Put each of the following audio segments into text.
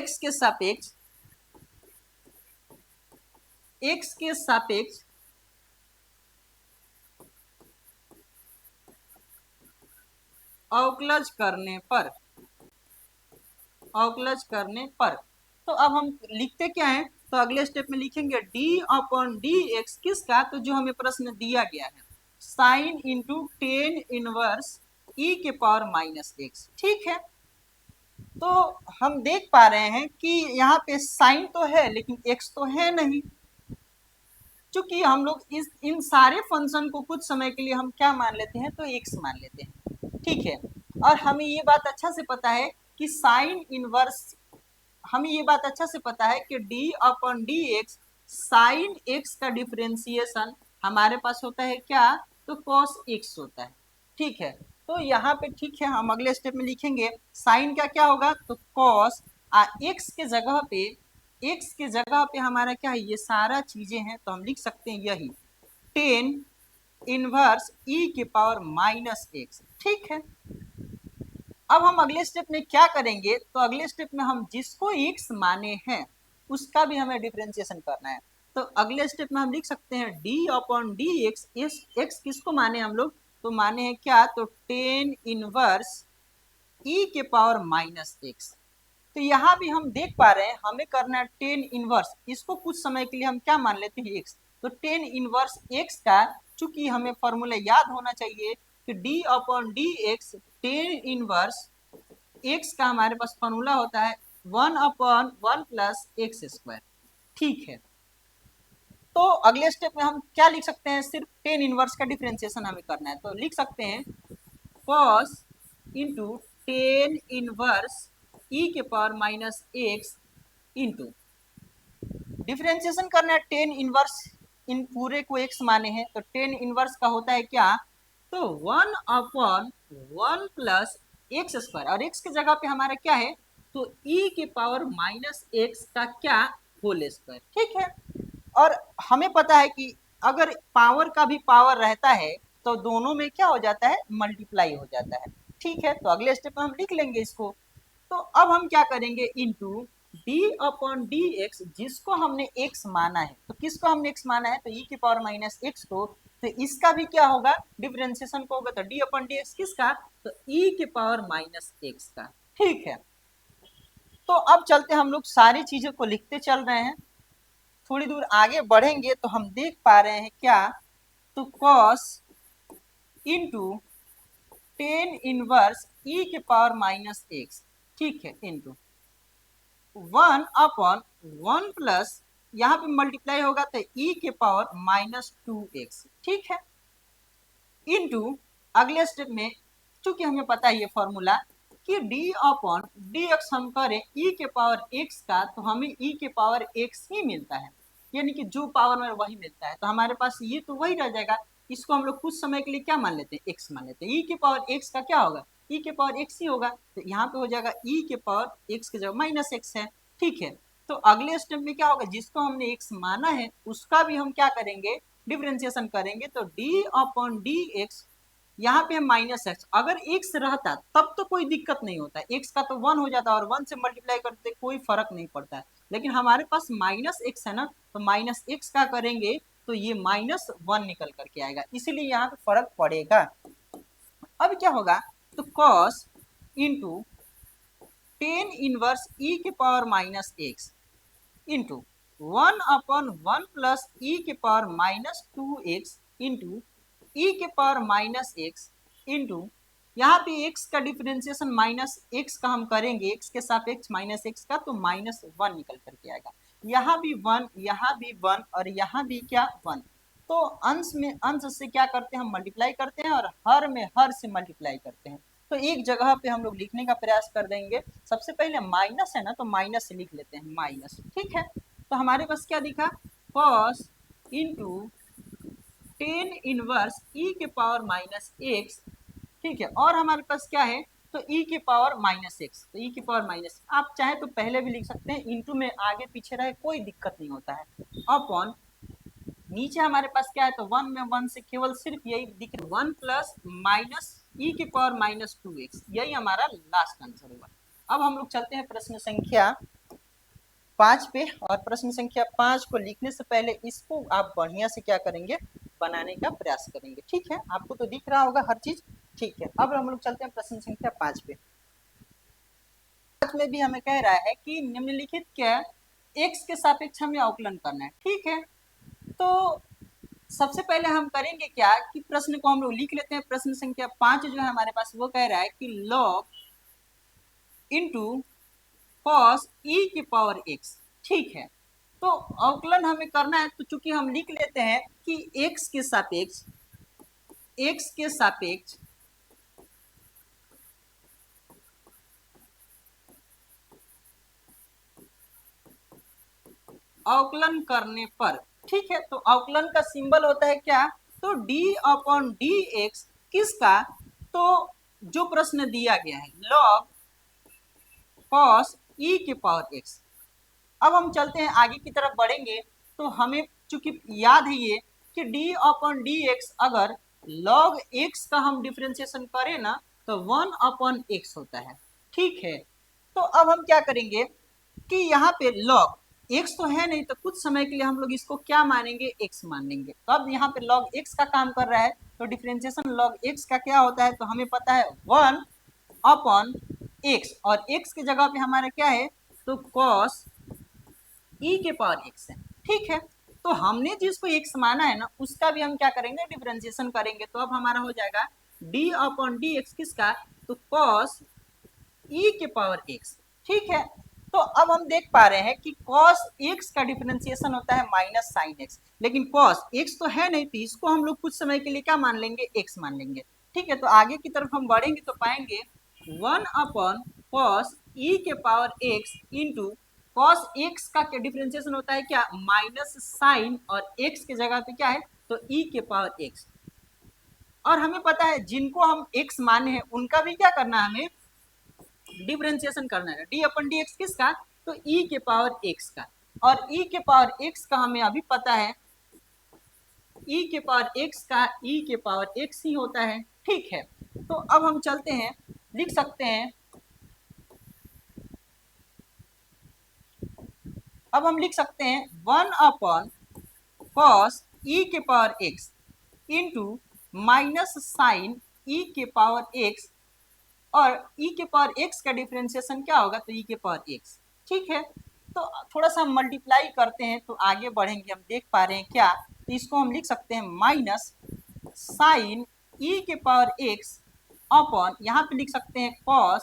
x के सापेक्ष अवकलज करने पर तो अब हम लिखते क्या है, तो अगले स्टेप में लिखेंगे d अपॉन डी एक्स किसका, तो जो हमें प्रश्न दिया गया है sine into tan inverse e के पावर माइनस एक्स। ठीक है, तो हम देख पा रहे हैं कि यहाँ पे साइन तो है लेकिन x तो है नहीं, क्योंकि हम लोग इन सारे फंक्शन को कुछ समय के लिए हम क्या मान लेते हैं, तो x मान लेते हैं। ठीक है, और हमें ये बात अच्छा से पता है कि साइन इनवर्स, हमें ये बात अच्छा से पता है कि d upon d x sine x का डिफरेंशिएशन हमारे पास होता है क्या, तो cos x होता है। ठीक है, तो यहाँ पे ठीक है हम अगले स्टेप में लिखेंगे साइन का क्या होगा, तो cos x के जगह पे हमारा क्या है, ये सारा चीजें हैं तो हम लिख सकते हैं यही टेन इनवर्स e के पावर माइनस एक्स। ठीक है, अब हम अगले स्टेप में क्या करेंगे, तो अगले स्टेप में हम जिसको x माने हैं उसका भी हमें डिफरेंशिएशन करना है। तो अगले स्टेप में हम लिख सकते हैं d upon d x, x किसको माने हम लोग, तो माने हैं क्या, तो टेन इनवर्स e के पावर माइनस एक्स। तो यहाँ भी हम देख पा रहे हैं हमें करना है टेन इनवर्स, इसको कुछ समय के लिए हम क्या मान लेते हैं x, तो टेन इनवर्स x का, चूंकि हमें फॉर्मूला याद होना चाहिए कि d upon d x tan inverse x का हमारे पास फॉर्मूला होता है 1/1 प्लस एक्स स्क्वायर। ठीक है, तो अगले स्टेप में हम क्या लिख सकते हैं, सिर्फ टेन इनवर्स का डिफरेंशिएशन हमें करना है, तो लिख सकते हैं cos into tan inverse e के power minus x into differentiation करना है टेन इनवर्स, इन पूरे को x माने हैं तो टेन इनवर्स का होता है क्या, तो 1/1 प्लस एक्स स्क्वायर, और x की जगह पे हमारा क्या है, तो e के पावर माइनस एक्स का क्या, होल स्क्वायर। ठीक है, और हमें पता है कि अगर पावर का भी पावर रहता है तो दोनों में क्या हो जाता है, मल्टीप्लाई हो जाता है। ठीक है, तो अगले स्टेप में हम लिख लेंगे इसको। तो अब हम क्या करेंगे, into d upon d x, जिसको हमने x माना है, तो किसको हमने x माना है, तो e की पावर माइनस एक्स को, तो इसका भी क्या होगा, डिफरेंशिएशन को होगा, तो d अपॉन डी एक्स किसका, तो e की पावर माइनस एक्स का। ठीक है, तो अब चलते हम लोग सारी चीजों को लिखते चल रहे हैं, थोड़ी दूर आगे बढ़ेंगे तो हम देख पा रहे हैं क्या, तो cos into tan inverse e के पावर माइनस एक्स। ठीक है, इंटू 1/1 प्लस, यहाँ पे मल्टीप्लाई होगा तो e के पावर माइनस 2x। ठीक है, इंटू अगले स्टेप में, चूंकि हमें पता है ये फॉर्मूला कि d अपॉन डी एक्स हम करें e के पावर x का, तो हमें e के पावर x ही मिलता है, यानी कि जो पावर में वही मिलता है, तो हमारे पास ये तो वही रह जाएगा। इसको हम लोग कुछ समय के लिए क्या मान लेते हैं, x मान लेते हैं, e के पावर x का क्या होगा, e के पावर x ही होगा, तो यहाँ पे हो जाएगा e के पावर x की जगह माइनस एक्स है। ठीक है, तो अगले स्टेप में क्या होगा, जिसको हमने x माना है उसका भी हम क्या करेंगे, डिफरेंशिएशन करेंगे, तो d अपॉन डी एक्स, यहाँ पे माइनस एक्स, अगर एक्स रहता तब तो कोई दिक्कत नहीं होता, एक्स का तो 1 हो जाता और 1 से मल्टीप्लाई करते कोई फर्क नहीं पड़ता है, लेकिन हमारे पास माइनस एक्स है ना, तो माइनस एक्स का करेंगे तो ये -1 निकल करके आएगा, इसीलिए यहाँ पे फर्क पड़ेगा। अब क्या होगा, तो cos into tan inverse e के power minus x into 1/1 plus e के power minus 2x into e के पावर माइनस एक्स इंटू, यहाँ पे x का डिफरेंशिएशन माइनस x का हम करेंगे, x के सापेक्ष माइनस x का, तो -1 निकल करके आएगा, यहाँ भी 1, यहाँ भी 1 और यहाँ भी क्या 1, तो अंश में अंश से क्या करते हैं, हम मल्टीप्लाई करते हैं और हर में हर से मल्टीप्लाई करते हैं, तो एक जगह पे हम लोग लिखने का प्रयास कर देंगे। सबसे पहले माइनस है ना, तो माइनस से लिख लेते हैं माइनस। ठीक है, तो हमारे पास क्या दिखा, cos into tan inverse e के पावर माइनस एक्स। ठीक है, और हमारे पास क्या है, तो e के पावर माइनस एक्स, तो e के पावर माइनस, आप चाहे तो पहले भी लिख सकते हैं, इंटू में आगे पीछे रहे कोई दिक्कत नहीं होता है, अपॉन नीचे हमारे पास क्या है, तो 1 में 1 से केवल सिर्फ यही दिख रहा है, 1 प्लस माइनस e के पावर माइनस 2x, यही हमारा लास्ट आंसर होगा। अब हम लोग चलते हैं प्रश्न संख्या 5 पे, और प्रश्न संख्या 5 को लिखने से पहले इसको आप बढ़िया से क्या करेंगे, बनाने का प्रयास करेंगे। ठीक है, आपको तो दिख रहा होगा हर चीज। ठीक है, अब हम लोग चलते हैं प्रश्न संख्या 5 पे। 5 में भी हमें कह रहा है कि निम्नलिखित क्या x के सापेक्ष हमें अवकलन करना है। ठीक है, तो सबसे पहले हम करेंगे क्या कि प्रश्न को हम लोग लिख लेते हैं। प्रश्न संख्या 5 जो है हमारे पास, वो कह रहा है कि log इंटू cos e की पावर x। ठीक है, तो अवकलन हमें करना है, तो चूंकि हम लिख लेते हैं कि x के सापेक्ष अवकलन करने पर, ठीक है, तो अवकलन का सिंबल होता है क्या, तो d अपॉन डी एक्स किसका, तो जो प्रश्न दिया गया है log cos e की पावर x। अब हम चलते हैं आगे की तरफ बढ़ेंगे, तो हमें चूंकि याद है ये कि d अपॉन डी एक्स, अगर log x का हम डिफ्रेंसिएशन करें ना तो 1 अपॉन x होता है। ठीक है, तो अब हम क्या करेंगे कि यहाँ पे log x तो है नहीं, तो कुछ समय के लिए हम लोग इसको क्या मानेंगे, x मान लेंगे। तो अब यहाँ पे log x का काम कर रहा है, तो डिफ्रेंसिएशन log x का क्या होता है, तो हमें पता है 1 अपॉन x, और x की जगह पे हमारा क्या है, तो cos e के पावर x है। ठीक है, तो हमने जिसको x माना है ना, उसका भी हम क्या करेंगे, डिफरेंशिएशन करेंगे। तो अब हमारा हो जाएगा d अपॉन डी एक्स किसका, तो cos e के पावर x। ठीक है, तो अब हम देख पा रहे हैं कि cos x का डिफरेंशिएशन होता है माइनस साइन x, लेकिन cos x तो है नहीं, तो इसको हम लोग कुछ समय के लिए क्या मान लेंगे, x मान लेंगे। ठीक है, तो आगे की तरफ हम बढ़ेंगे तो पाएंगे 1 अपॉन cos e के power x into cos x का डिफरेंशिएशन होता है क्या, माइनस साइन, और x की जगह पे क्या है, तो e के पावर x। और हमें पता है जिनको हम x माने हैं उनका भी क्या करना है, हमें डिफरेंशिएशन करना है। d अपन डी एक्स किसका, तो e के पावर x का, और e के पावर x का हमें अभी पता है e के पावर x का e के पावर x ही होता है। ठीक है, तो अब हम चलते हैं, लिख सकते हैं, अब हम लिख सकते हैं 1 अपॉन cos e के power x into minus sine e के पावर x, और e के पावर x का डिफरेंशिएशन क्या होगा, तो e के पावर x। ठीक है, तो थोड़ा सा हम मल्टीप्लाई करते हैं तो आगे बढ़ेंगे। हम देख पा रहे हैं क्या, तो इसको हम लिख सकते हैं माइनस साइन e के पावर x अपॉन, यहाँ पे लिख सकते हैं cos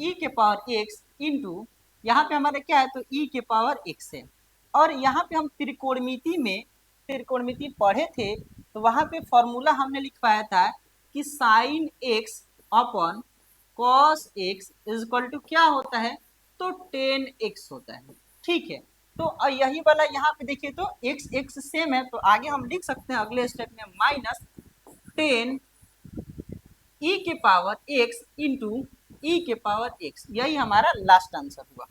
e के पावर x इंटू, यहाँ पे हमारा क्या है, तो e के पावर x है। और यहाँ पे हम त्रिकोणमिति पढ़े थे, तो वहां पे फॉर्मूला हमने लिखवाया था कि sine x upon cos x is equal to क्या होता है, तो 10x होता है। ठीक है, तो यही वाला यहाँ पे देखिए, तो x सेम है, तो आगे हम लिख सकते हैं अगले स्टेप में माइनस 10 e के पावर x इंटू e के पावर x, यही हमारा लास्ट आंसर हुआ।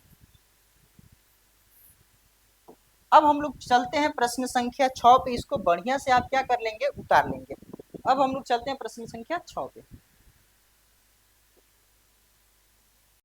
अब हम लोग चलते हैं प्रश्न संख्या 6 पे, इसको बढ़िया से आप क्या कर लेंगे, उतार लेंगे। अब हम लोग चलते हैं प्रश्न संख्या 6 पे।